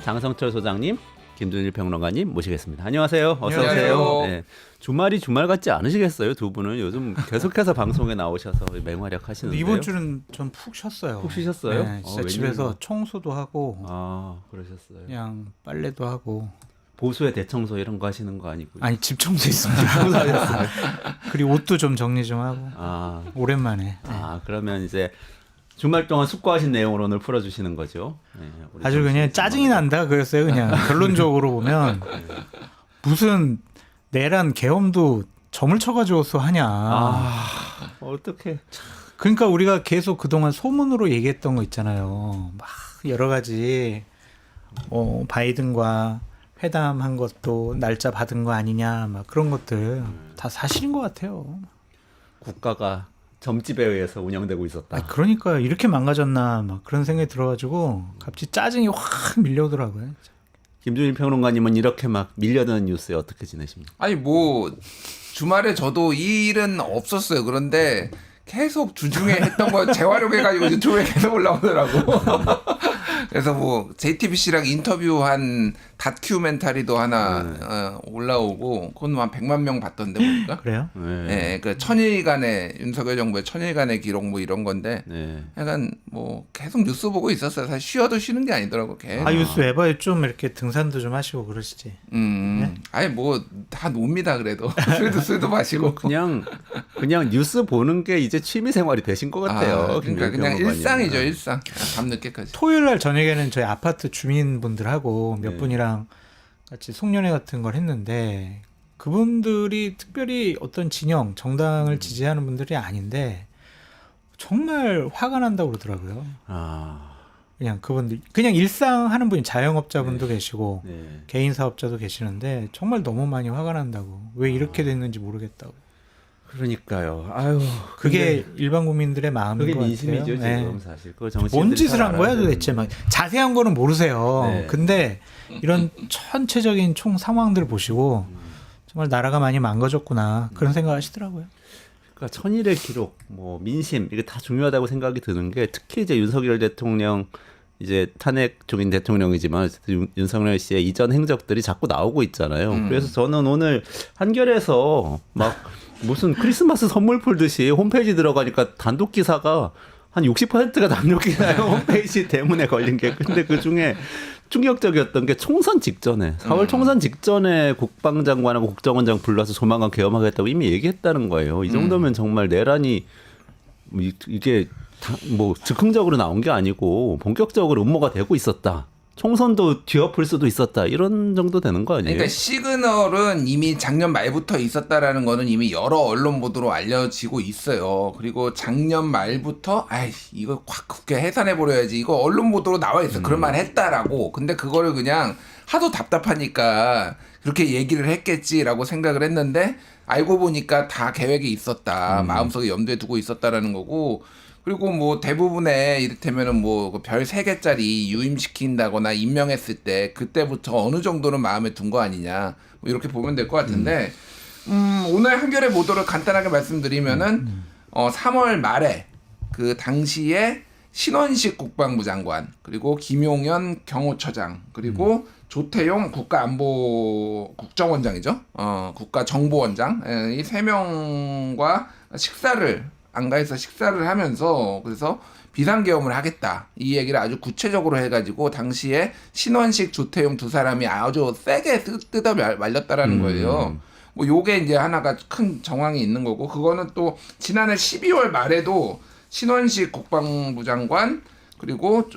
장성철 소장님, 김준일 평론가님 모시겠습니다. 안녕하세요. 어서 안녕하세요. 오세요. 네. 주말이 주말 같지 않으시겠어요? 두 분은 요즘 계속해서 방송에 나오셔서 맹활약 하시는데요. 이번 주는 좀 푹 쉬었어요. 푹 쉬셨어요? 네, 진짜 웬일로? 집에서 청소도 하고 그러셨어요. 그냥 빨래도 하고. 보수의 대청소 이런 거 하시는 거 아니고요? 아니 집 청소 있습니다. 청소하셨어요. 그리고 옷도 좀 정리 좀 하고. 오랜만에. 네. 그러면 이제 주말 동안 숙고하신 내용을 오늘 풀어주시는 거죠. 네, 우리 아주 그냥 짜증이 난다 그랬어요. 그냥 결론적으로 보면 무슨 내란 계엄도 점을 쳐가지고서 하냐. 어떻게? 그러니까 우리가 계속 그동안 소문으로 얘기했던 거 있잖아요. 막 여러 가지 바이든과 회담한 것도 날짜 받은 거 아니냐, 막 그런 것들 다 사실인 것 같아요. 국가가 점집에 의해서 운영되고 있었다. 그러니까 이렇게 망가졌나, 막 그런 생각이 들어가지고 갑자기 짜증이 확 밀려오더라고요. 김준일 평론가님은 이렇게 막 밀려드는 뉴스에 어떻게 지내십니까? 아니 뭐 주말에 저도 일은 없었어요. 그런데 계속 주중에 했던 거 재활용해가지고 유튜브에 계속 올라오더라고. 그래서 뭐 JTBC랑 인터뷰한 다큐멘터리도 하나 올라오고 그건 한 100만 명 봤던데 보니까. 그래요? 네, 그 천일간의 윤석열 정부의 천일간의 기록 뭐 이런 건데. 네. 약간 뭐 계속 뉴스 보고 있었어요. 사실 쉬어도 쉬는 게 아니더라고. 계속. 뉴스 에버에 좀 이렇게 등산도 좀 하시고 그러시지. 네? 아니 뭐 다 놉니다 그래도. 술도 마시고. 그냥 뉴스 보는 게 이제 취미 생활이 되신 것 같아요. 그러니까 그냥 일상이죠, 일상. 밤늦게까지. 토요일 날 저녁에는 저희 아파트 주민분들하고 몇 네. 분이랑 같이 송년회 같은 걸 했는데 그분들이 특별히 어떤 진영, 정당을 지지하는 분들이 아닌데 정말 화가 난다고 그러더라고요. 그냥 그분들 그냥 일상 하는 분이 자영업자분도 계시고 네. 개인 사업자도 계시는데 정말 너무 많이 화가 난다고. 왜 이렇게 됐는지 모르겠다고. 그러니까요. 아유, 그게 일반 국민들의 마음인 그게 것 민심이죠 같아요. 지금 사실. 그 정치인들이 뭔 짓을 잘 한 거야 알아야 도대체. 되는데. 막 자세한 거는 모르세요. 네. 근데 이런 전체적인 총 상황들 보시고 정말 나라가 많이 망가졌구나 그런 생각 하시더라고요. 그러니까 천일의 기록, 뭐 민심 이게 다 중요하다고 생각이 드는 게 특히 이제 윤석열 대통령 이제 탄핵 중인 대통령이지만 윤석열 씨의 이전 행적들이 자꾸 나오고 있잖아요. 그래서 저는 오늘 한겨레에서 막 무슨 크리스마스 선물 풀듯이 홈페이지 들어가니까 단독 기사가 한 60%가 남녀 기사예요. 홈페이지 때문에 걸린 게. 근데 그중에 충격적이었던 게 총선 직전에 4월 총선 직전에 국방장관하고 국정원장 불러서 조만간 계엄하겠다고 이미 얘기했다는 거예요. 이 정도면 정말 내란이 이게 뭐 즉흥적으로 나온 게 아니고 본격적으로 음모가 되고 있었다. 총선도 뒤엎을 수도 있었다. 이런 정도 되는 거 아니에요? 그러니까 시그널은 이미 작년 말부터 있었다라는 거는 이미 여러 언론 보도로 알려지고 있어요. 그리고 작년 말부터 이거 확 국회 해산해 버려야지. 이거 언론 보도로 나와 있어. 그런 말 했다라고. 근데 그거를 그냥 하도 답답하니까 그렇게 얘기를 했겠지라고 생각을 했는데 알고 보니까 다 계획이 있었다. 마음속에 염두에 두고 있었다라는 거고. 그리고 뭐 대부분의 이를테면은 뭐 별 3개짜리 유임시킨다거나 임명했을 때 그때부터 어느 정도는 마음에 둔 거 아니냐 뭐 이렇게 보면 될 것 같은데 오늘 한겨레 보도를 간단하게 말씀드리면은 3월 말에 그 당시에 신원식 국방부 장관 그리고 김용현 경호처장 그리고 조태용 국정원장이죠. 국가정보원장 이 3명과 안가에서 식사를 하면서 그래서 비상계엄을 하겠다 이 얘기를 아주 구체적으로 해가지고 당시에 신원식 조태용 두 사람이 아주 세게 뜯어 말렸다라는 거예요. 뭐 요게 이제 하나가 큰 정황이 있는 거고 그거는 또 지난해 12월 말에도 신원식 국방부 장관 그리고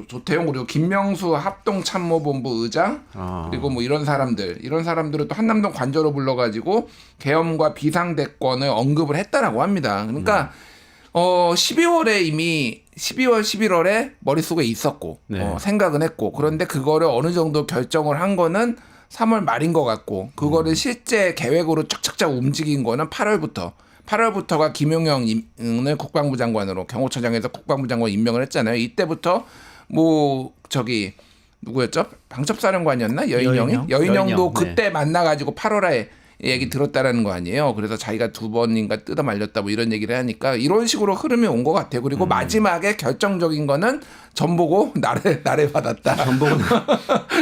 조태용 그리고 김명수 합동참모본부 의장 그리고 뭐 이런 사람들을 또 한남동 관저로 불러가지고 계엄과 비상대권을 언급을 했다라고 합니다. 그러니까 12월에 이미 12월 11월에 머릿속에 있었고 생각은 했고 그런데 그거를 어느 정도 결정을 한 거는 3월 말인 것 같고 그거를 실제 계획으로 쫙쫙쫙 움직인 거는 8월부터가 김용현을 국방부 장관으로 경호처장에서 국방부 장관 임명을 했잖아요. 이때부터 뭐 누구였죠? 방첩사령관이었나? 여인형도 여인형, 그때 만나가지고 8월에 얘기 들었다라는 거 아니에요. 그래서 자기가 2번인가 뜯어 말렸다 뭐 이런 얘기를 하니까 이런 식으로 흐름이 온 것 같아요. 그리고 마지막에 결정적인 거는 전보고 나래 받았다. 전보고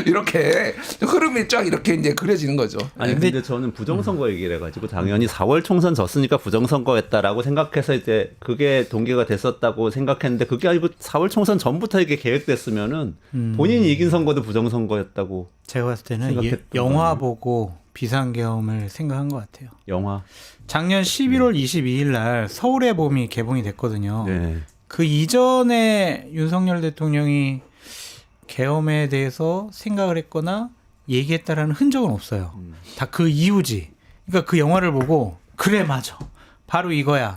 이렇게 흐름이 쫙 이렇게 이제 그려지는 거죠. 아니 근데 저는 부정선거 얘기를 해가지고 당연히 4월 총선 졌으니까 부정선거였다라고 생각해서 이제 그게 동기가 됐었다고 생각했는데 그게 아니고 4월 총선 전부터 이게 계획됐으면은 본인이 이긴 선거도 부정선거였다고. 제가 봤을 때는 생각했던 영화 거네요. 보고 비상계엄을 생각한 것 같아요. 영화. 작년 11월 22일 날 서울의 봄이 개봉이 됐거든요. 네. 그 이전에 윤석열 대통령이 계엄에 대해서 생각을 했거나 얘기했다라는 흔적은 없어요. 다 그 이후지. 그러니까 그 영화를 보고 그래 맞아. 바로 이거야.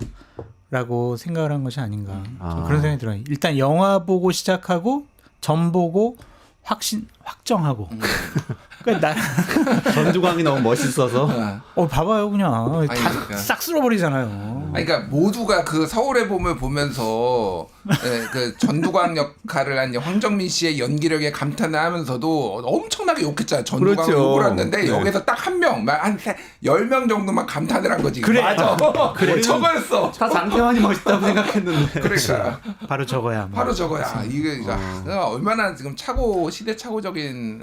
라고 생각을 한 것이 아닌가. 좀 그런 생각이 들어요. 일단 영화 보고 시작하고 점 보고 확정하고. 그러니까 전두광이 너무 멋있어서. 봐봐요 그냥 다 그러니까. 싹 쓸어버리잖아요. 아니, 그러니까 모두가 그 서울의 봄을 보면서 그 전두광 역할을 한 황정민 씨의 연기력에 감탄을 하면서도 엄청나게 욕했잖아요. 전두광을 그렇죠. 욕을 했는데 네. 여기서 딱 한 명, 한 10명 정도만 감탄을 한 거지. 그래. 맞아. 그래. 저거였어. 다 장태환이 멋있다고 생각했는데. 그러니까 바로 저거야. 뭐. 바로 저거야. 이게 얼마나 지금 시대착오적인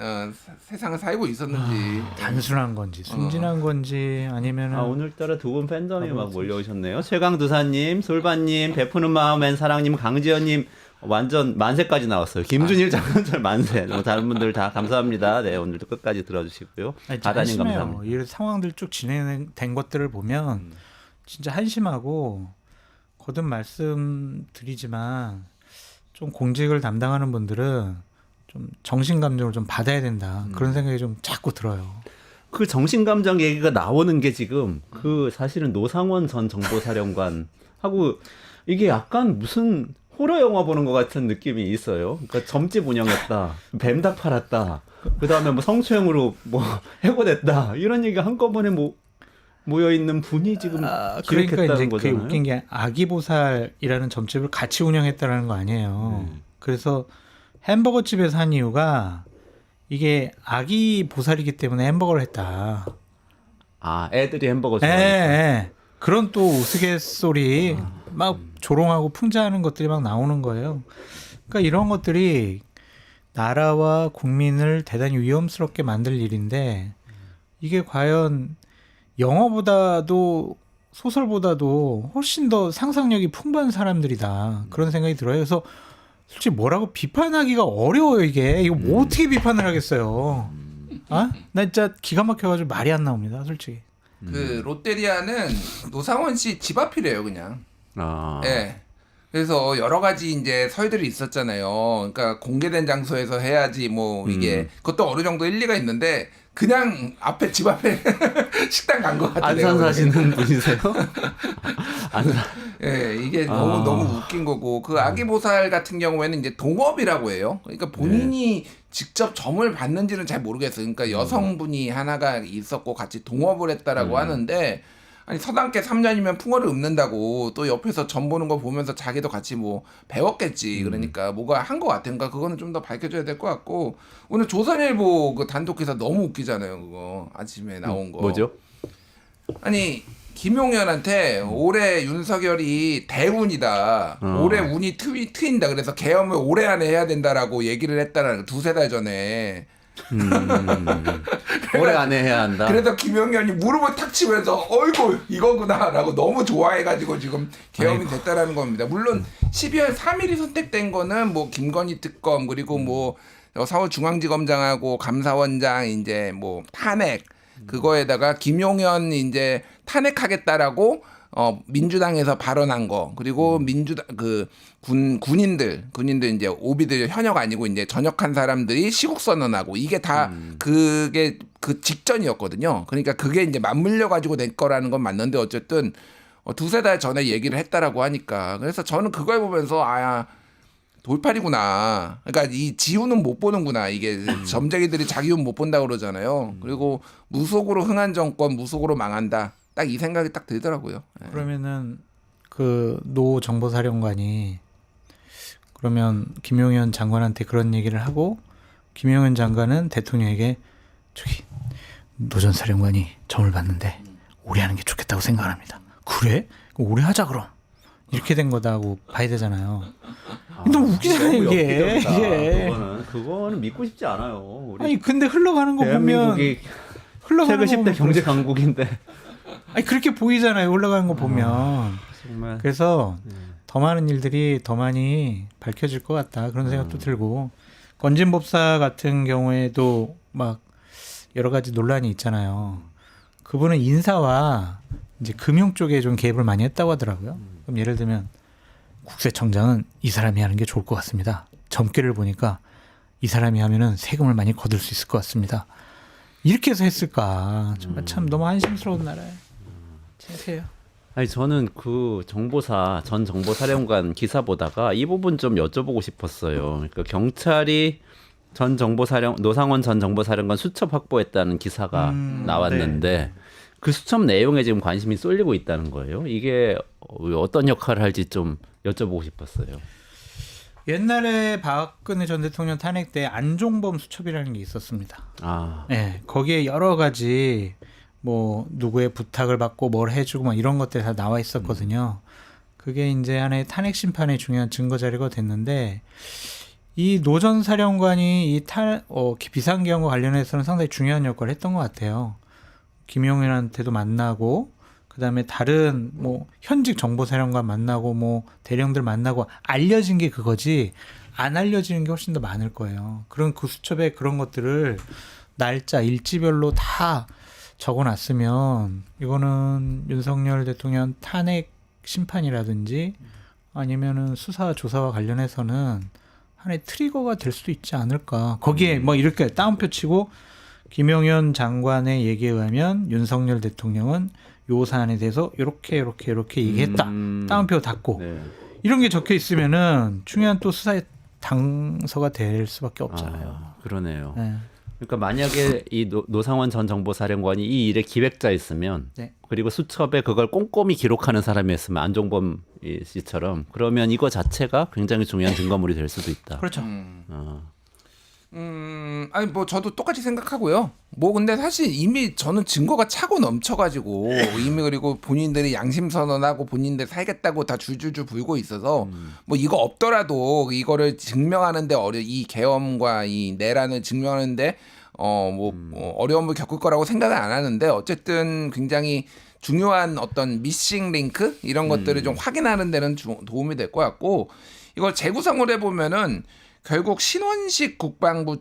세상을 살고 있었는지. 단순한 건지 순진한 건지 아니면은 오늘따라 두 분 팬덤이 막 몰려오셨네요. 최강두사님, 솔바님, 베푸는 마음엔 사랑님, 강지연님 완전 만세까지 나왔어요. 김준일 장현철 만세. 다른 분들 다 감사합니다. 네, 오늘도 끝까지 들어주시고요. 다다님 감사합니다. 이 상황들 쭉 진행된 것들을 보면 진짜 한심하고 거듭 말씀드리지만 좀 공직을 담당하는 분들은 좀 정신 감정을 좀 받아야 된다. 그런 생각이 좀 자꾸 들어요. 그 정신감정 얘기가 나오는 게 지금 그 사실은 노상원 전 정보사령관하고 이게 약간 무슨 호러 영화 보는 것 같은 느낌이 있어요. 그러니까 점집 운영했다, 뱀닭 팔았다, 그 다음에 뭐 성추행으로 뭐 해고됐다 이런 얘기가 한꺼번에 모여 있는 분이 지금 그러니까 기획했다는 이제 거잖아요. 그게 웃긴 게 아기보살이라는 점집을 같이 운영했다라는 거 아니에요. 그래서 햄버거 집에서 한 이유가 이게 아기 보살이기 때문에 햄버거를 했다. 애들이 햄버거 예, 좋아하니까. 예. 그런 또 우스갯소리 막 조롱하고 풍자하는 것들이 막 나오는 거예요. 그러니까 이런 것들이 나라와 국민을 대단히 위험스럽게 만들 일인데 이게 과연 영화보다도 소설보다도 훨씬 더 상상력이 풍부한 사람들이다. 그런 생각이 들어요. 그래서 솔직히 뭐라고 비판하기가 어려워요, 이게. 이거 뭐 어떻게 비판을 하겠어요. 나 진짜 기가 막혀가지고 말이 안 나옵니다, 솔직히. 그 롯데리아는 노상원 씨 집 앞이래요, 그냥. 예. 그래서 여러 가지 이제 설들이 있었잖아요. 그러니까 공개된 장소에서 해야지 뭐 이게 그것도 어느 정도 일리가 있는데 그냥 집 앞에 식당 간 것 같아요. 안산 사시는 분이세요? 안산. 예, 이게 너무 웃긴 거고 그 아기보살 같은 경우에는 이제 동업이라고 해요. 그러니까 본인이 직접 점을 받는지는 잘 모르겠어요. 그러니까 여성분이 하나가 있었고 같이 동업을 했다라고 하는데 아니 서당계 3년이면 풍어를 읊는다고 또 옆에서 점 보는 거 보면서 자기도 같이 뭐 배웠겠지. 그러니까 뭐가 한 것 같아. 그러니까 그거는 좀 더 밝혀줘야 될 것 같고 오늘 조선일보 그 단독 기사 너무 웃기잖아요. 그거 아침에 나온 거. 뭐죠? 아니 김용현한테 올해 윤석열이 대운이다. 올해 운이 트인다. 그래서 계엄을 올해 안에 해야 된다라고 얘기를 했다라는 두세 달 전에. 올해 안에 해야 한다. 그래서 김용현이 무릎을 탁 치면서 어이구 이거구나라고 너무 좋아해가지고 지금 계엄이 됐다라는 겁니다. 물론 12월 3일이 선택된 거는 뭐 김건희 특검 그리고 뭐 서울중앙지검장하고 감사원장 이제 뭐 탄핵 그거에다가 김용현 이제 탄핵하겠다라고 민주당에서 발언한 거 그리고 민주당 그 군인들 이제 오비들 현역 아니고 이제 전역한 사람들이 시국 선언하고 이게 다 그게 그 직전이었거든요. 그러니까 그게 이제 맞물려 가지고 된 거라는 건 맞는데 어쨌든 두세 달 전에 얘기를 했다라고 하니까 그래서 저는 그걸 보면서 돌팔이구나. 그러니까 이 지훈은 못 보는구나. 이게 점쟁이들이 자기 운 못 본다 그러잖아요. 그리고 무속으로 흥한 정권 무속으로 망한다. 딱 이 생각이 딱 들더라고요. 그러면은 그 노 정보사령관이 그러면 김용현 장관한테 그런 얘기를 하고 김용현 장관은 대통령에게 저기 노 전 사령관이 점을 봤는데 오래 하는 게 좋겠다고 생각합니다. 그래? 그럼 오래 하자 그럼. 이렇게 된 거다고 봐야 되잖아요. 너무 웃기잖아요 이게. 이게. 그거는 믿고 싶지 않아요. 우리 아니 근데 흘러가는 거 보면 대한민국이 흘러가는 최근 거 10대 경제 강국인데 아니 그렇게 보이잖아요. 흘러가는 거 보면. 정말 그래서 더 많은 일들이 더 많이 밝혀질 것 같다 그런 생각도 들고 건진법사 같은 경우에도 막 여러 가지 논란이 있잖아요. 그분은 인사와 이제 금융 쪽에 좀 개입을 많이 했다고 하더라고요. 그럼 예를 들면 국세청장은 이 사람이 하는 게 좋을 것 같습니다. 점괘를 보니까 이 사람이 하면은 세금을 많이 거둘 수 있을 것 같습니다. 이렇게 해서 했을까? 정말 참 너무 한심스러운 나라예요. 창피해요. 아니 저는 그 정보사 전 정보사령관 기사 보다가 이 부분 좀 여쭤보고 싶었어요. 그러니까 경찰이 노상원 전 정보사령관 수첩 확보했다는 기사가 나왔는데 그 수첩 내용에 지금 관심이 쏠리고 있다는 거예요. 이게 어떤 역할을 할지 좀 여쭤보고 싶었어요. 옛날에 박근혜 전 대통령 탄핵 때 안종범 수첩이라는 게 있었습니다. 아, 네, 거기에 여러 가지 뭐 누구의 부탁을 받고 뭘 해주고 막 이런 것들이 다 나와 있었거든요. 그게 이제 하나의 탄핵 심판의 중요한 증거 자료가 됐는데 이 노 전 사령관이 이 비상계엄과 관련해서는 상당히 중요한 역할을 했던 것 같아요. 김용현한테도 만나고 그다음에 다른 뭐 현직 정보사령관 만나고 뭐 대령들 만나고 알려진 게 그거지 안 알려지는 게 훨씬 더 많을 거예요. 그런 그 수첩에 그런 것들을 날짜 일지별로 다 적어놨으면 이거는 윤석열 대통령 탄핵 심판이라든지 아니면은 수사 조사와 관련해서는 하나의 트리거가 될 수도 있지 않을까. 거기에 뭐 이렇게 따옴표 치고 김용현 장관의 얘기에 의하면 윤석열 대통령은 요 사안에 대해서 이렇게 얘기했다. 따옴표 닫고 네. 이런 게 적혀 있으면은 중요한 또 수사의 당서가 될 수밖에 없잖아요. 아, 그러네요. 네. 그러니까 만약에 이 노상원 전 정보사령관이 이 일의 기획자였으면 네. 그리고 수첩에 그걸 꼼꼼히 기록하는 사람이었으면 안종범 씨처럼 그러면 이거 자체가 굉장히 중요한 증거물이 될 수도 있다. 그렇죠. 아니 뭐 저도 똑같이 생각하고요. 뭐 근데 사실 이미 저는 증거가 차고 넘쳐가지고 이미 그리고 본인들이 양심 선언하고 본인들 살겠다고 다 줄줄줄 불고 있어서 뭐 이거 없더라도 이거를 증명하는데 이 계엄과 이 내란을 증명하는데 어려움을 겪을 거라고 생각은 안 하는데 어쨌든 굉장히 중요한 어떤 미싱 링크 이런 것들을 좀 확인하는 데는 도움이 될 것 같고 이걸 재구성을 해보면은. 결국 신원식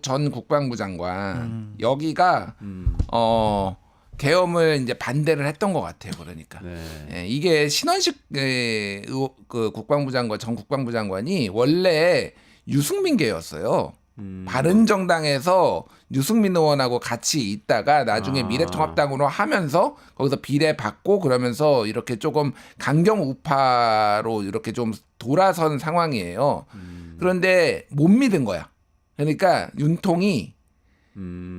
전 국방부 장관 여기가 계엄을 이제 반대를 했던 것 같아요. 그러니까 예, 이게 신원식 그 국방부 장관 전 국방부 장관이 원래 유승민계였어요. 바른정당에서 유승민 의원하고 같이 있다가 나중에 미래통합당으로 하면서 거기서 비례 받고 그러면서 이렇게 조금 강경 우파로 이렇게 좀 돌아선 상황이에요. 그런데 못 믿은 거야. 그러니까 윤통이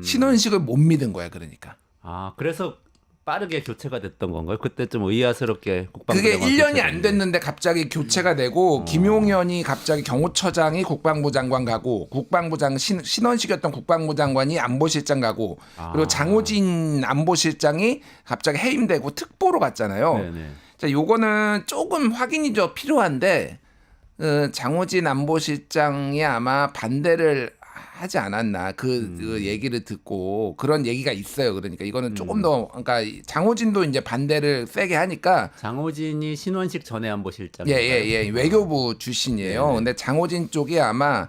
신원식을 못 믿은 거야. 그러니까. 아, 그래서 빠르게 교체가 됐던 건가요? 그때 좀 의아스럽게 국방부 그게 장관 1년이 안 됐는데 갑자기 교체가 되고 김용현이 갑자기 경호처장이 국방부 장관 가고 국방부장 신원식이었던 국방부 장관이 안보실장 가고 그리고 장호진 안보실장이 갑자기 해임되고 특보로 갔잖아요. 네네. 자, 요거는 조금 확인이 좀 필요한데 장호진 안보실장이 아마 반대를 하지 않았나 그 얘기를 듣고 그런 얘기가 있어요. 그러니까 이거는 조금 더 그러니까 장호진도 이제 반대를 세게 하니까 장호진이 신원식 전해 안보실장. 예. 외교부 출신이에요. 네네. 근데 장호진 쪽이 아마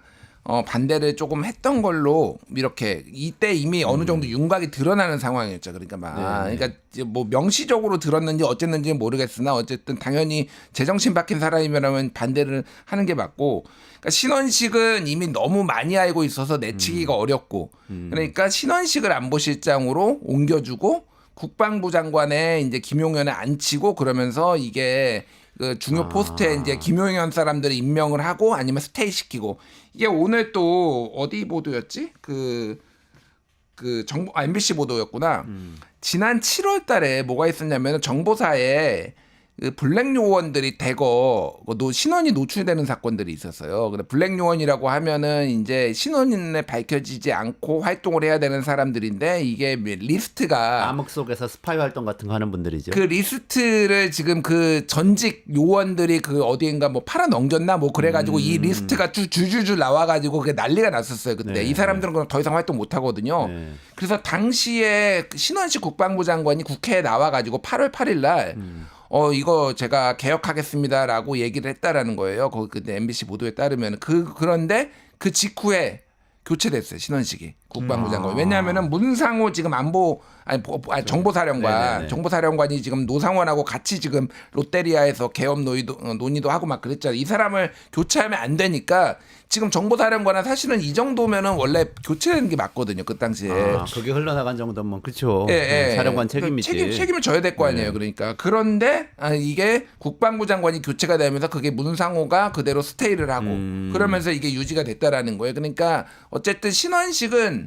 반대를 조금 했던 걸로 이렇게 이때 이미 어느 정도 윤곽이 드러나는 상황이었죠. 그러니까 그러니까 뭐 명시적으로 들었는지 어쨌는지는 모르겠으나 어쨌든 당연히 제정신 박힌 사람이라면 반대를 하는 게 맞고 그러니까 신원식은 이미 너무 많이 알고 있어서 내치기가 어렵고 그러니까 신원식을 안보실장으로 옮겨주고 국방부 장관에 이제 김용현을 앉히고 그러면서 이게 그 중요 포스트에 이제 김용현 사람들을 임명을 하고 아니면 스테이 시키고 이게 오늘 또 어디 보도였지? 그 정보 MBC 보도였구나. 지난 7월 달에 뭐가 있었냐면 정보사에 그 블랙 요원들이 대거 신원이 노출되는 사건들이 있었어요. 근데 블랙 요원이라고 하면은 이제 신원에 밝혀지지 않고 활동을 해야 되는 사람들인데 이게 리스트가 암흑 속에서 스파이 활동 같은 거 하는 분들이죠. 그 리스트를 지금 그 전직 요원들이 그 어디인가 뭐 팔아 넘겼나 뭐 그래가지고 이 리스트가 주주주 나와가지고 그게 난리가 났었어요. 그때 네. 이 사람들은 그럼 더 이상 활동 못 하거든요. 네. 그래서 당시에 신원식 국방부 장관이 국회에 나와가지고 8월 8일 날 이거 제가 개혁하겠습니다라고 얘기를 했다라는 거예요. 거기 그때 MBC 보도에 따르면 그런데 그 직후에 교체됐어요. 신원식이 국방부 장관. 왜냐하면은 문상호 지금 정보사령관, 네네네. 정보사령관이 지금 노상원하고 같이 지금 롯데리아에서 개업 논의도 하고 막 그랬잖아요. 이 사람을 교체하면 안 되니까 지금 정보사령관은 사실은 이 정도면은 원래 교체되는 게 맞거든요. 그 당시에. 그게 흘러나간 정도면 그렇죠. 예. 사령관 책임이지. 책임을 져야 될 거 아니에요. 그러니까 그런데 이게 국방부 장관이 교체가 되면서 그게 문상호가 그대로 스테이를 하고 그러면서 이게 유지가 됐다라는 거예요. 그러니까 어쨌든 신원식은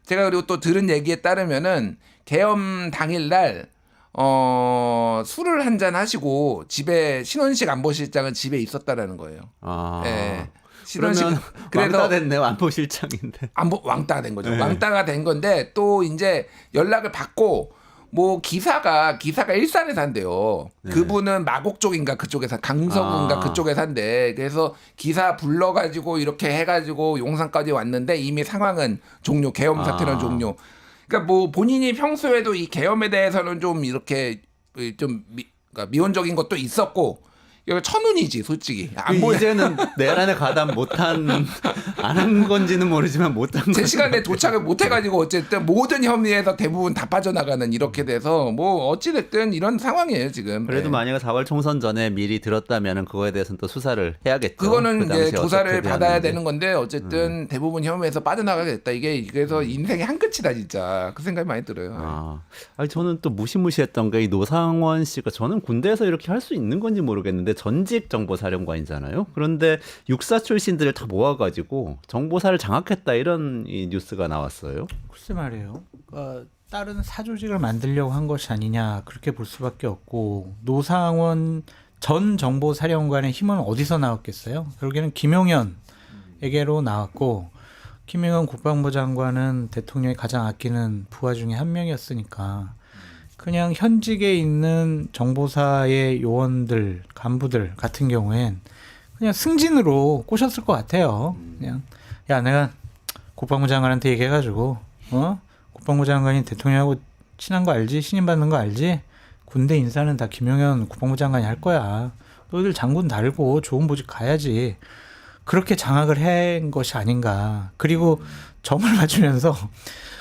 제가 그리고 또 들은 얘기에 따르면은 계엄 당일날 술을 한잔 하시고 집에 신원식 안보실장은 집에 있었다라는 거예요. 예. 그러면 그래서 왕따 됐네요. 안보실장인데. 왕따가 된 거죠. 네. 왕따가 된 건데 또 이제 연락을 받고 뭐 기사가 일산에 산대요. 네. 그분은 마곡 쪽인가 그쪽에서 강서구인가 그쪽에 산대. 그래서 기사 불러가지고 이렇게 해가지고 용산까지 왔는데 이미 상황은 종료, 계엄 사태는 종료. 그러니까 뭐 본인이 평소에도 이 계엄에 대해서는 좀 이렇게 좀 그러니까 미온적인 것도 있었고. 이거 천운이지 솔직히. 이제는 내란에 가담 안 한 건지는 모르지만 못한 제 거. 시간에 도착을 못 해가지고 어쨌든 모든 혐의에서 대부분 다 빠져나가는 이렇게 돼서 뭐 어찌됐든 이런 상황이에요 지금. 그래도 네. 만약에 4월 총선 전에 미리 들었다면은 그거에 대해서는 또 수사를 해야겠죠. 그거는 그 이제 당시에 조사를 어떻게 받아야 되었는지. 되는 건데 어쨌든 대부분 혐의에서 빠져나가게 됐다. 이게 그래서 인생의 한 끝이다 진짜. 그 생각이 많이 들어요. 아니 저는 또 무시무시했던 게 이 노상원 씨가 저는 군대에서 이렇게 할 수 있는 건지 모르겠는데 전직 정보사령관이잖아요. 그런데 육사 출신들을 다 모아가지고 정보사를 장악했다 이런 이 뉴스가 나왔어요. 글쎄 말이에요. 다른 사조직을 만들려고 한 것이 아니냐 그렇게 볼 수밖에 없고 노상원 전 정보사령관의 힘은 어디서 나왔겠어요? 결국에는 김용현에게로 나왔고 김용현 국방부 장관은 대통령이 가장 아끼는 부하 중에 한 명이었으니까 그냥 현직에 있는 정보사의 요원들, 간부들 같은 경우엔 그냥 승진으로 꼬셨을 것 같아요. 그냥 야 내가 국방부 장관한테 얘기해가지고 국방부 장관이 대통령하고 친한 거 알지? 신임 받는 거 알지? 군대 인사는 다 김용현 국방부 장관이 할 거야. 너희들 장군 달고 좋은 보직 가야지. 그렇게 장악을 한 것이 아닌가. 그리고 점을 맞추면서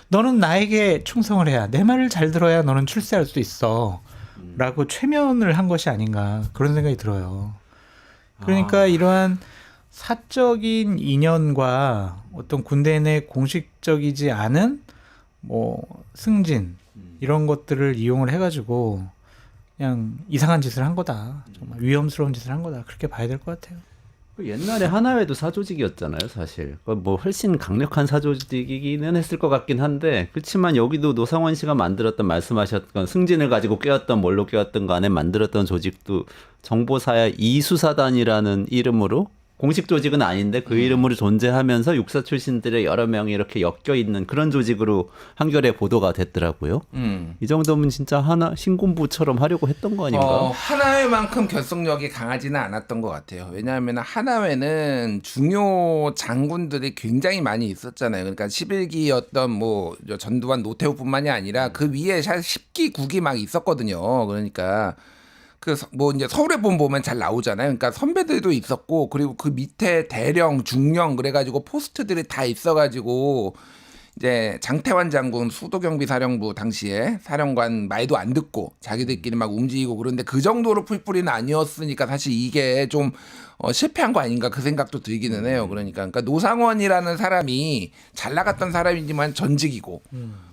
너는 나에게 충성을 해야 내 말을 잘 들어야 너는 출세할 수 있어 라고 최면을 한 것이 아닌가 그런 생각이 들어요. 그러니까 이러한 사적인 인연과 어떤 군대 내 공식적이지 않은 뭐 승진 이런 것들을 이용을 해가지고 그냥 이상한 짓을 한 거다. 정말 위험스러운 짓을 한 거다. 그렇게 봐야 될 것 같아요. 옛날에 하나회도 사조직이었잖아요, 사실. 뭐 훨씬 강력한 사조직이기는 했을 것 같긴 한데, 그렇지만 여기도 노상원 씨가 만들었던 말씀하셨던 승진을 가지고 깨웠던 뭘로 깨웠던 간에 만들었던 조직도 정보사의 이수사단이라는 이름으로 공식 조직은 아닌데 그 이름으로 존재하면서 육사 출신들의 여러 명이 이렇게 엮여 있는 그런 조직으로 한겨레 보도가 됐더라고요. 이 정도면 진짜 하나 신군부처럼 하려고 했던 거 아닌가? 하나회만큼 결속력이 강하지는 않았던 것 같아요. 왜냐하면 하나회는 중요 장군들이 굉장히 많이 있었잖아요. 그러니까 11기였던 뭐 전두환 노태우뿐만이 아니라 그 위에 10기, 9기 막 있었거든요. 그러니까 뭐 이제 서울에 보면 잘 나오잖아요. 그러니까 선배들도 있었고 그리고 그 밑에 대령, 중령 그래가지고 포스트들이 다 있어가지고 이제 장태환 장군 수도경비사령부 당시에 사령관 말도 안 듣고 자기들끼리 막 움직이고 그런데 그 정도로 풀뿌리는 아니었으니까 사실 이게 좀 실패한 거 아닌가 그 생각도 들기는 해요. 그러니까 노상원이라는 사람이 잘 나갔던 사람이지만 전직이고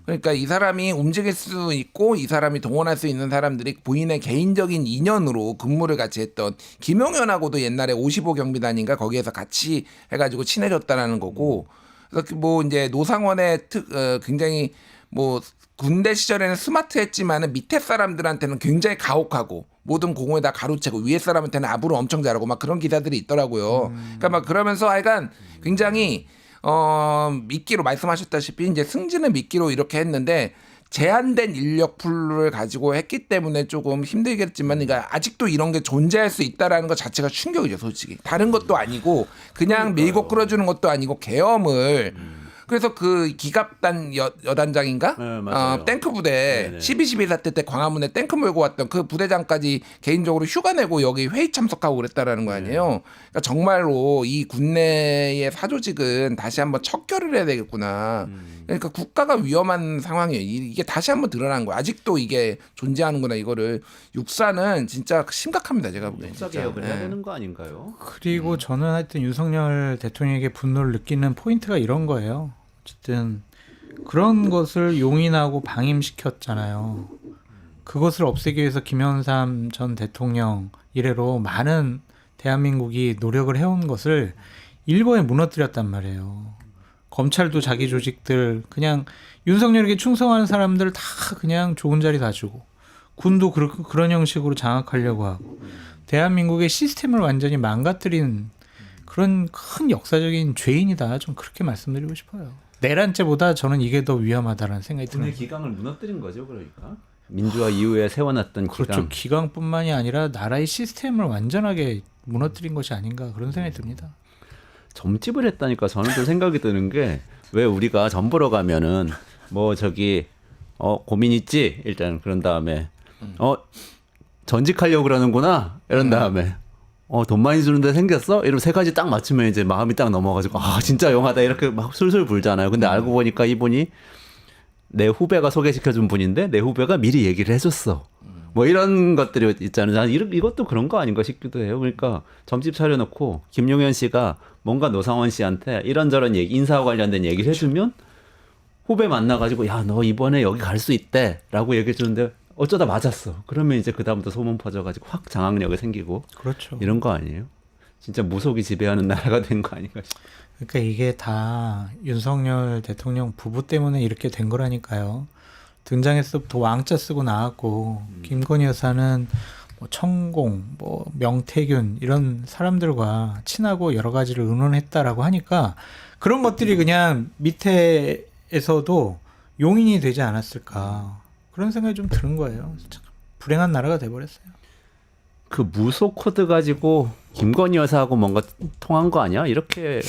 그러니까 이 사람이 움직일 수 있고 이 사람이 동원할 수 있는 사람들이 본인의 개인적인 인연으로 근무를 같이 했던 김용현하고도 옛날에 55경비단인가 거기에서 같이 해가지고 친해졌다라는 거고 그래서 뭐 이제 노상원의 굉장히 뭐 군대 시절에는 스마트했지만은 밑에 사람들한테는 굉장히 가혹하고 모든 공원에다 가로채고 위에 사람한테는 아부를 엄청 잘하고 막 그런 기사들이 있더라고요. 그러니까 막 그러면서 하여간 굉장히 미끼로 말씀하셨다시피 이제 승진은 미끼로 이렇게 했는데 제한된 인력 풀을 가지고 했기 때문에 조금 힘들겠지만, 그러니까 아직도 이런 게 존재할 수 있다라는 것 자체가 충격이죠, 솔직히. 다른 것도 아니고 그냥 밀고 끌어주는 것도 아니고 계엄을. 그래서 그 기갑단 여단장인가? 네, 맞아요. 탱크 부대 네네. 12.12 사태 때 광화문에 탱크 몰고 왔던 그 부대장까지 개인적으로 휴가 내고 여기 회의 참석하고 그랬다라는 거 아니에요. 그러니까 정말로 이 군내의 사조직은 다시 한번 척결을 해야 되겠구나. 그러니까 국가가 위험한 상황이에요. 이게 다시 한번 드러난 거예요. 아직도 이게 존재하는구나. 이거를 육사는 진짜 심각합니다. 제가 보기엔. 역사 진짜. 개혁을 해야 예. 되는 거 아닌가요? 그리고 저는 하여튼 윤석열 대통령에게 분노를 느끼는 포인트가 이런 거예요. 어쨌든 그런 것을 용인하고 방임시켰잖아요. 그것을 없애기 위해서 김영삼 전 대통령 이래로 많은 대한민국이 노력을 해온 것을 일본에 무너뜨렸단 말이에요. 검찰도 자기 조직들 그냥 윤석열에게 충성하는 사람들 다 그냥 좋은 자리 다 주고, 군도 그런 형식으로 장악하려고 하고, 대한민국의 시스템을 완전히 망가뜨린 그런 큰 역사적인 죄인이다. 좀 그렇게 말씀드리고 싶어요. 내란죄보다 저는 이게 더 위험하다는 생각이 군의 듭니다. 기강을 무너뜨린 거죠, 그러니까. 민주화 이후에 세워놨던 그렇죠. 기강. 기강뿐만이 아니라 나라의 시스템을 완전하게 무너뜨린 것이 아닌가 그런 생각이 듭니다. 점집을 했다니까 저는 좀 생각이 드는 게, 왜 우리가 점 보러 가면은 뭐 저기 고민 있지? 일단 그런 다음에 전직하려고 그러는구나 이런 다음에 돈 많이 주는데 생겼어? 이러면 세 가지 딱 맞추면 이제 마음이 딱 넘어가지고 진짜 영하다 이렇게 막 술술 불잖아요. 근데 알고 보니까 이분이 내 후배가 소개시켜준 분인데 내 후배가 미리 얘기를 해줬어. 뭐 이런 것들이 있잖아요. 난 이것도 그런 거 아닌가 싶기도 해요. 그러니까 점집 차려놓고 김용현 씨가 뭔가 노상원 씨한테 이런저런 얘기, 인사와 관련된 얘기를 해주면 후배 만나가지고 야, 너 이번에 여기 갈 수 있대 라고 얘기해 주는데 어쩌다 맞았어. 그러면 이제 그다음부터 소문 퍼져가지고 확 장악력이 생기고 그렇죠. 이런 거 아니에요? 진짜 무속이 지배하는 나라가 된 거 아닌가 싶어요. 그러니까 이게 다 윤석열 대통령 부부 때문에 이렇게 된 거라니까요. 등장했을 때부터 왕자 쓰고 나왔고, 김건희 여사는 뭐 천공, 뭐 명태균 이런 사람들과 친하고 여러 가지를 의논했다라고 하니까 그런 것들이 그냥 밑에에서도 용인이 되지 않았을까 그런 생각이 좀 드는 거예요. 참 불행한 나라가 돼버렸어요. 그 무속 코드 가지고 김건희 여사하고 뭔가 통한 거 아니야? 이렇게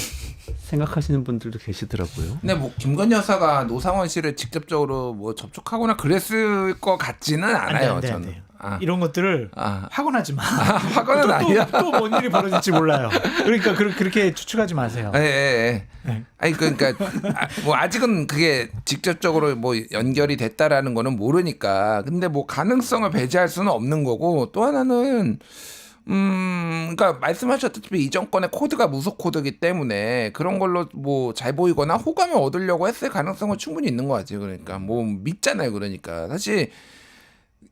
생각하시는 분들도 계시더라고요. 근데 뭐 김건희 여사가 노상원 씨를 직접적으로 뭐 접촉하거나 그랬을 것 같지는 않아요. 안 돼. 저는. 이런 것들을 아. 하지 마. 화가는 아니야. 또 뭔 일이 벌어질지 몰라요. 그러니까 그렇게 추측하지 마세요. 예. 네. 아니 그러니까 뭐 아직은 그게 직접적으로 뭐 연결이 됐다라는 거는 모르니까. 근데 뭐 가능성을 배제할 수는 없는 거고, 또 하나는 그러니까 말씀하셨다시피 이 정권의 코드가 무속 코드이기 때문에 그런 걸로 뭐 잘 보이거나 호감을 얻으려고 했을 가능성은 충분히 있는 것 같아요. 그러니까 뭐 믿잖아요. 그러니까 사실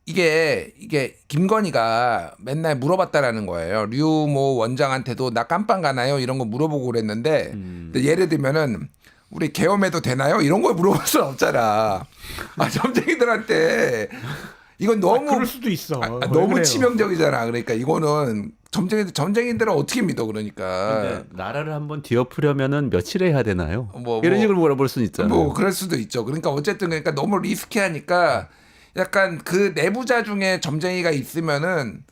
이게 김건희가 맨날 물어봤다라는 거예요. 류모 원장한테도 나 깜빵 가나요? 이런 거 물어보고 그랬는데, 근데 예를 들면은 우리 계엄해도 되나요? 이런 걸 물어볼 수는 없잖아. 점쟁이들한테 이건 너무 그럴 수도 있어. 너무 그래요? 치명적이잖아. 그러니까 이거는 점쟁이들은 어떻게 믿어? 그러니까 근데 나라를 한번 뒤엎으려면은 며칠 해야 되나요? 뭐, 이런 식으로 물어볼 수는 있잖아요. 뭐 그럴 수도 있죠. 그러니까 어쨌든 그러니까 너무 리스키하니까 약간 그 내부자 중에 점쟁이가 있으면은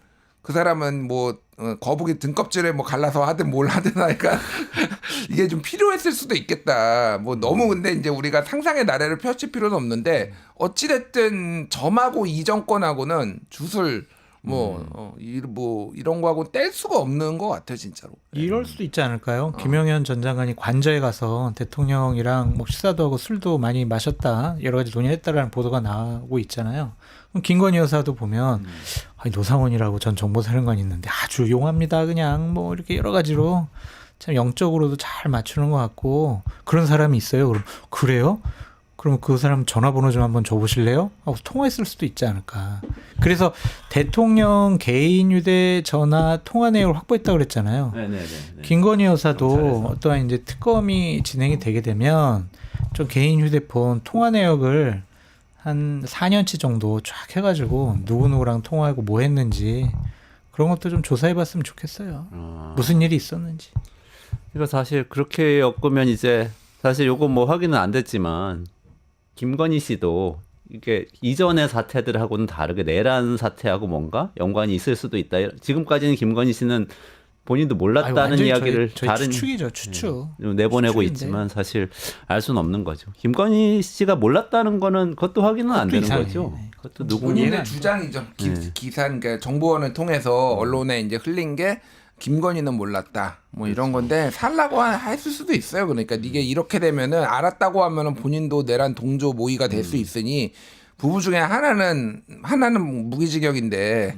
그 사람은 뭐 거북이 등껍질을 뭐 갈라서 하든 뭘 하든 하니까 이게 좀 필요했을 수도 있겠다. 뭐 너무 근데 이제 우리가 상상의 나래를 펼칠 필요는 없는데, 어찌됐든 점하고 이 정권하고는 주술 뭐 이런 거하고 뗄 수가 없는 것 같아요, 진짜로. 이럴 수도 있지 않을까요? 김용현 전 장관이 관저에 가서 대통령이랑 뭐 식사도 하고 술도 많이 마셨다, 여러 가지 논의했다라는 보도가 나오고 있잖아요. 그럼 김건희 여사도 보면 아니, 노상원이라고 전 정보사령관이 있는데 아주 용합니다. 그냥 뭐 이렇게 여러 가지로 참 영적으로도 잘 맞추는 것 같고 그런 사람이 있어요. 그럼 그래요? 그럼 그 사람 전화번호 좀 한번 줘보실래요? 하고 통화했을 수도 있지 않을까. 그래서 대통령 개인 휴대전화 통화 내역을 확보했다고 그랬잖아요. 네네네. 김건희 여사도 경찰에서. 어떠한 이제 특검이 진행이 되게 되면 좀 개인 휴대폰 통화 내역을 한 4년치 정도 쫙 해가지고 누구누구랑 통화하고 뭐 했는지 그런 것도 좀 조사해봤으면 좋겠어요. 무슨 일이 있었는지. 이거 사실 그렇게 엮으면 이제 사실 요거 뭐 확인은 안 됐지만 김건희 씨도 이게 이전의 사태들하고는 다르게 내란 사태하고 뭔가 연관이 있을 수도 있다. 지금까지는 김건희 씨는 본인도 몰랐다는 완전히 이야기를 저희 다른 추측이죠, 추측. 내보내고 추측인데. 있지만 사실 알 수는 없는 거죠. 김건희 씨가 몰랐다는 거는 그것도 확인은 안 되는 이상해. 거죠. 네. 그것도 누구 본인의 주장이죠. 기사 그러니까 정보원을 통해서 언론에 이제 흘린 게 김건희는 몰랐다. 뭐 이런 건데 살라고 했을 수도 있어요. 그러니까 이게 이렇게 되면은 알았다고 하면은 본인도 내란 동조 모의가 될 수 있으니 부부 중에 하나는 무기징역인데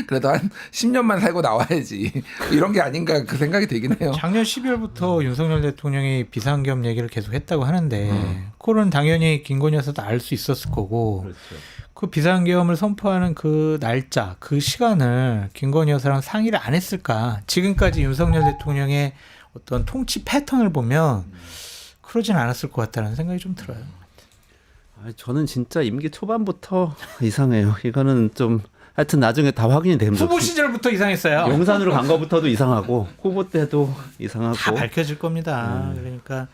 그래도 한 10년만 살고 나와야지. 이런 게 아닌가 그 생각이 들긴 해요. 작년 12월부터 윤석열 대통령이 비상겸 얘기를 계속 했다고 하는데 그거는 당연히 김건희 여사도 알 수 있었을 거고 그렇죠. 그 비상계엄을 선포하는 그 날짜, 그 시간을 김건희 여사랑 상의를 안 했을까? 지금까지 윤석열 대통령의 어떤 통치 패턴을 보면 그러진 않았을 것 같다는 생각이 좀 들어요. 저는 진짜 임기 초반부터 이상해요. 이거는 좀 하여튼 나중에 다 확인이 되면 후보 시절부터 이상했어요. 용산으로 간 거부터도 이상하고 후보 때도 이상하고 다 밝혀질 겁니다. 그러니까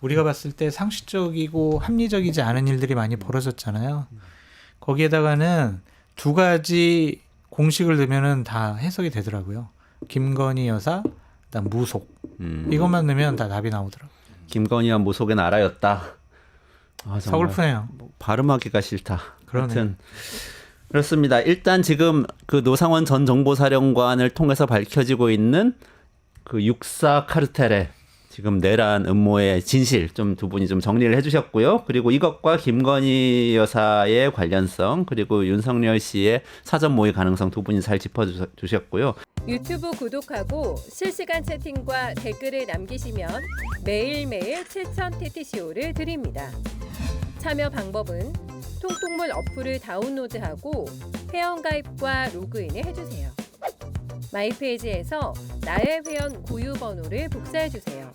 우리가 봤을 때 상식적이고 합리적이지 않은 일들이 많이 벌어졌잖아요. 거기에다가는 두 가지 공식을 넣으면은 다 해석이 되더라고요. 김건희 여사, 그다음 무속. 이것만 넣으면 다 답이 나오더라고요. 김건희와 무속의 나라였다. 아, 정말 서글프네요. 발음하기가 싫다. 그러네. 하여튼 그렇습니다. 일단 지금 그 노상원 전 정보사령관을 통해서 밝혀지고 있는 그 육사 카르텔의 지금 내란 음모의 진실 좀 두 분이 좀 정리를 해주셨고요. 그리고 이것과 김건희 여사의 관련성 그리고 윤석열 씨의 사전 모의 가능성 두 분이 잘 짚어주셨고요. 유튜브 구독하고 실시간 채팅과 댓글을 남기시면 매일매일 7,000TTCO를 드립니다. 참여 방법은 통통물 어플을 다운로드하고 회원가입과 로그인을 해주세요. 마이페이지에서 나의 회원 고유 번호를 복사해주세요.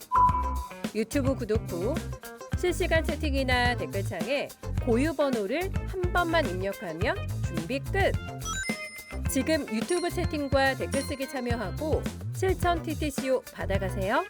유튜브 구독 후 실시간 채팅이나 댓글창에 고유 번호를 한 번만 입력하면 준비 끝! 지금 유튜브 채팅과 댓글 쓰기 참여하고 7,000TTCO 받아가세요.